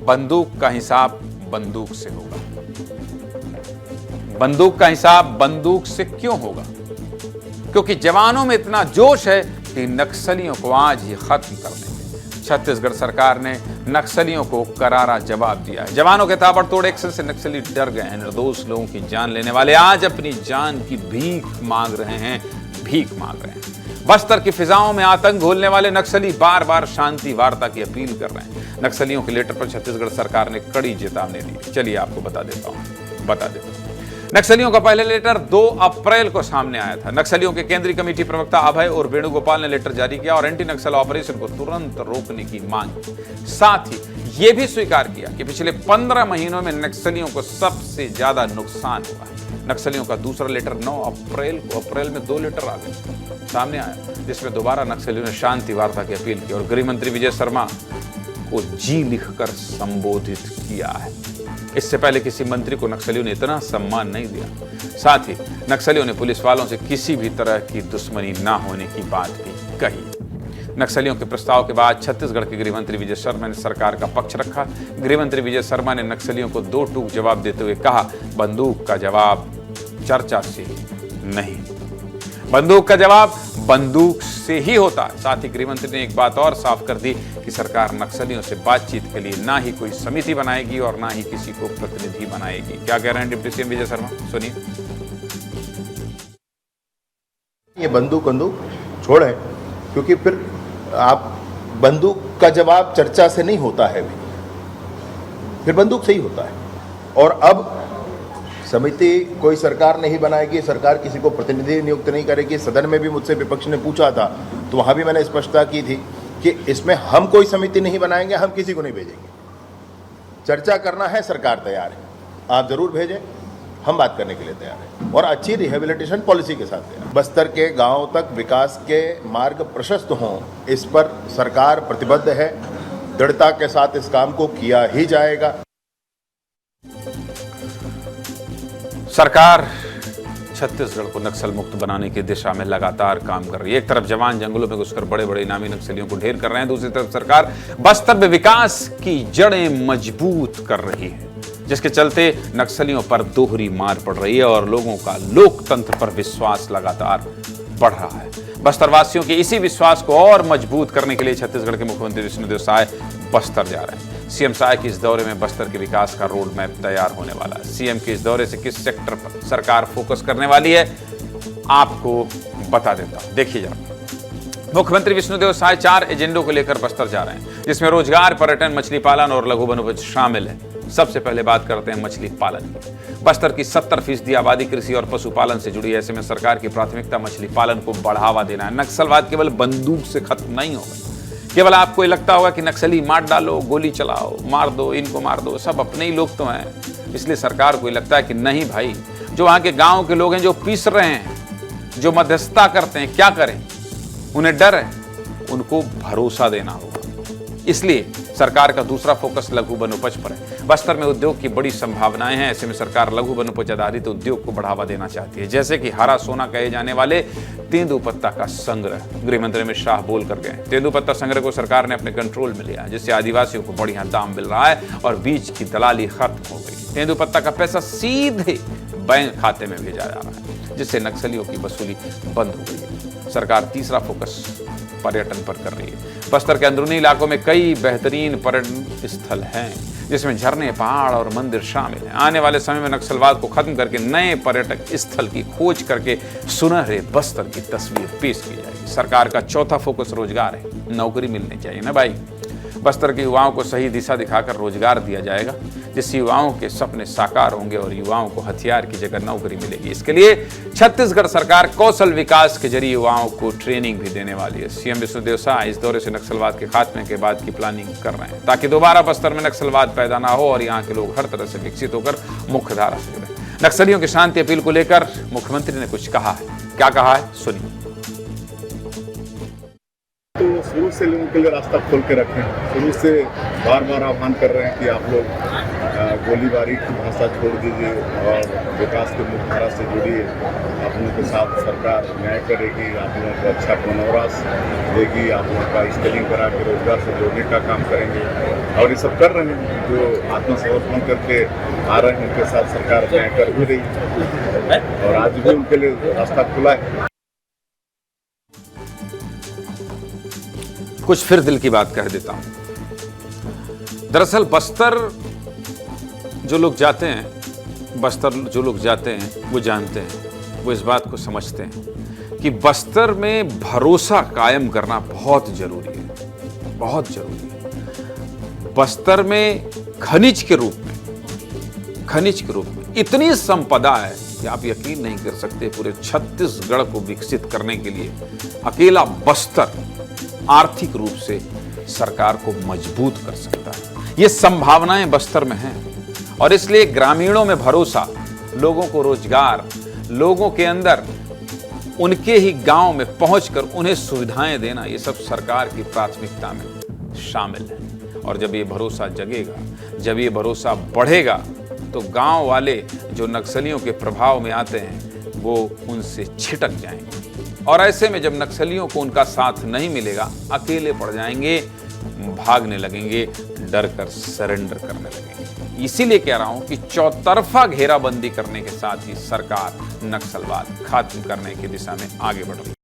बंदूक का हिसाब बंदूक से होगा। बंदूक का हिसाब बंदूक से क्यों होगा? क्योंकि जवानों में इतना जोश है कि नक्सलियों को आज ही खत्म कर देंगे। छत्तीसगढ़ सरकार ने नक्सलियों को करारा जवाब दिया है। जवानों के ताबड़तोड़ एक्शन से नक्सली डर गए हैं। निर्दोष लोगों की जान लेने वाले आज अपनी जान की भीख मांग रहे हैं। बस्तर की फिजाओं में आतंक घोलने वाले नक्सली बार बार शांति वार्ता की अपील कर रहे हैं। नक्सलियों के लेटर पर छत्तीसगढ़ सरकार ने कड़ी चेतावनी दी। चलिए आपको बता देता हूं। नक्सलियों का पहला लेटर 2 अप्रैल को सामने आया था। नक्सलियों के केंद्रीय कमेटी प्रवक्ता अभय और वेणुगोपाल ने लेटर जारी किया और एंटी नक्सल ऑपरेशन को तुरंत रोकने की मांग की। साथ ही यह भी स्वीकार किया कि पिछले 15 महीनों में नक्सलियों को सबसे ज्यादा नुकसान हुआ है। नक्सलियों का दूसरा लेटर 9 अप्रैल में 2 लेटर आ गए सामने आया, जिसमें दोबारा नक्सलियों ने शांति वार्ता की अपील की और गृह मंत्री विजय शर्मा को जी लिखकर संबोधित किया है। इससे पहले किसी मंत्री को नक्सलियों ने इतना सम्मान नहीं दिया। साथ ही नक्सलियों ने पुलिस वालों से किसी भी तरह की दुश्मनी ना होने की बात भी कही। नक्सलियों के प्रस्ताव के बाद छत्तीसगढ़ के गृह मंत्री विजय शर्मा ने सरकार का पक्ष रखा। गृह मंत्री विजय शर्मा ने नक्सलियों को 2 टूक जवाब देते हुए कहा, बंदूक का जवाब चर्चा से नहीं, बंदूक का जवाब बंदूक से ही होता है। साथ ही गृह मंत्री ने एक बात और साफ कर दी कि सरकार नक्सलियों से बातचीत के लिए ना ही कोई समिति बनाएगी और ना ही किसी को प्रतिनिधि बनाएगी। क्या कह रहे हैं डिप्टी सीएम विजय शर्मा, सुनिए। ये बंदूक छोड़ें, क्योंकि फिर आप बंदूक का जवाब चर्चा से नहीं होता है, फिर बंदूक से ही होता है। और अब समिति कोई सरकार नहीं बनाएगी, सरकार किसी को प्रतिनिधि नियुक्त नहीं करेगी। सदन में भी मुझसे विपक्ष ने पूछा था तो वहां भी मैंने स्पष्टता की थी कि इसमें हम कोई समिति नहीं बनाएंगे, हम किसी को नहीं भेजेंगे। चर्चा करना है, सरकार तैयार है, आप जरूर भेजें, हम बात करने के लिए तैयार हैं और अच्छी रिहेबिलिटेशन पॉलिसी के साथ तैयार। बस्तर के गांव तक विकास के मार्ग प्रशस्त हों, इस पर सरकार प्रतिबद्ध है। दृढ़ता के साथ इस काम को किया ही जाएगा। सरकार छत्तीसगढ़ को नक्सल मुक्त बनाने की दिशा में लगातार काम कर रही है। एक तरफ जवान जंगलों में घुसकर बड़े बड़े इनामी नक्सलियों को ढेर कर रहे हैं, दूसरी तरफ सरकार बस्तर में विकास की जड़ें मजबूत कर रही है, जिसके चलते नक्सलियों पर दोहरी मार पड़ रही है और लोगों का लोकतंत्र पर विश्वास लगातार बढ़ रहा है। बस्तर वासियों के इसी विश्वास को और मजबूत करने के लिए छत्तीसगढ़ के मुख्यमंत्री विष्णुदेव साय बस्तर जा रहे हैं। सीएम साय के इस दौरे में बस्तर के विकास का रोड मैप तैयार होने वाला है। सीएम के इस दौरे से किस सेक्टर पर सरकार फोकस करने वाली है, आपको बता देता हूं, देखिए जरा। मुख्यमंत्री विष्णुदेव साय 4 एजेंडों को लेकर बस्तर जा रहे हैं, जिसमें रोजगार, पर्यटन, मछली पालन और लघु वनोपज शामिल है। सबसे पहले बात करते हैं मछली पालन की। बस्तर की 70% आबादी कृषि और पशुपालन से जुड़ी है। ऐसे में सरकार की प्राथमिकता मछली पालन को बढ़ावा देना है। नक्सलवाद केवल बंदूक से खत्म नहीं होगा। केवल आपको लगता होगा कि नक्सली मार डालो, गोली चलाओ, मार दो, इनको मार दो, सब अपने ही लोग तो हैं। इसलिए सरकार को लगता है कि नहीं भाई, जो वहां के गांव के लोग हैं, जो पीस रहे हैं, जो मध्यस्थता करते हैं, क्या करें, उन्हें डर है, उनको भरोसा देना होगा। इसलिए सरकार का दूसरा फोकस लघु वनोपज पर है। बस्तर में उद्योग की बड़ी संभावनाएं हैं। ऐसे में सरकार लघु वनोपज आधारित उद्योग को बढ़ावा देना चाहती है, जैसे कि हरा सोना कहे जाने वाले तेंदुपत्ता का संग्रह। गृह मंत्री अमित शाह बोल कर गए। तेंदुपत्ता संग्रह को सरकार ने अपने कंट्रोल में लिया, जिससे आदिवासियों को बढ़िया दाम मिल रहा है और बीज की दलाली खत्म हो गई। तेंदुपत्ता का पैसा सीधे बैंक खाते में भेजा जा रहा है, जिससे नक्सलियों की वसूली बंद हो गई है। सरकार तीसरा फोकस पर्यटन पर कर रही है। बस्तर के अंदरूनी इलाकों में कई बेहतरीन पर्यटन स्थल हैं, जिसमें झरने, पहाड़ और मंदिर शामिल हैं। आने वाले समय में नक्सलवाद को खत्म करके नए पर्यटक स्थल की खोज करके सुनहरे बस्तर की तस्वीर पेश की जाएगी। सरकार का चौथा फोकस रोजगार है। नौकरी मिलनी चाहिए ना भाई। बस्तर के युवाओं को सही दिशा दिखाकर रोजगार दिया जाएगा, जिससे युवाओं के सपने साकार होंगे और युवाओं को हथियार की जगह नौकरी मिलेगी। इसके लिए छत्तीसगढ़ सरकार कौशल विकास के जरिए युवाओं को ट्रेनिंग भी देने वाली है। सीएम विष्णुदेव साय इस दौरे से नक्सलवाद के खात्मे के बाद की प्लानिंग कर रहे हैं, ताकि दोबारा बस्तर में नक्सलवाद पैदा ना हो और यहाँ के लोग हर तरह से विकसित होकर मुख्य धारा से जुड़े। नक्सलियों की शांति अपील को लेकर मुख्यमंत्री ने कुछ कहा है। क्या कहा है, सुनिए। तो शुरू से लोगों के लिए रास्ता खोल के रखें। शुरू से बार बार आह्वान कर रहे हैं कि आप लोग गोलीबारी की भाषा छोड़ दीजिए और विकास के मुख्यधारा से जुड़िए। आप लोगों के साथ सरकार न्याय करेगी, आप लोगों को अच्छा पुनर्वास देगी, आप लोगों का स्किलिंग करा के रोजगार से जोड़ने का काम करेंगे। और ये सब कर रहे हैं, जो आत्मसमर्पण करके आ रहे हैं उनके साथ सरकार न्याय कर भी रही है और आज भी उनके लिए रास्ता खुला है। कुछ फिर दिल की बात कह देता हूं। दरअसल बस्तर जो लोग जाते हैं वो जानते हैं, वो इस बात को समझते हैं कि बस्तर में भरोसा कायम करना बहुत जरूरी है, बहुत जरूरी है। बस्तर में खनिज के रूप में इतनी संपदा है कि आप यकीन नहीं कर सकते। पूरे छत्तीसगढ़ को विकसित करने के लिए अकेला बस्तर आर्थिक रूप से सरकार को मजबूत कर सकता है। ये संभावनाएं बस्तर में हैं और इसलिए ग्रामीणों में भरोसा, लोगों को रोजगार, लोगों के अंदर उनके ही गांव में पहुंचकर उन्हें सुविधाएं देना, ये सब सरकार की प्राथमिकता में शामिल है। और जब ये भरोसा जगेगा, जब ये भरोसा बढ़ेगा, तो गांव वाले जो नक्सलियों के प्रभाव में आते हैं वो उनसे छिटक जाएंगे। और ऐसे में जब नक्सलियों को उनका साथ नहीं मिलेगा, अकेले पड़ जाएंगे, भागने लगेंगे, डर कर सरेंडर करने लगेंगे। इसीलिए कह रहा हूं कि चौतरफा घेराबंदी करने के साथ ही सरकार नक्सलवाद खत्म करने की दिशा में आगे बढ़ रही है।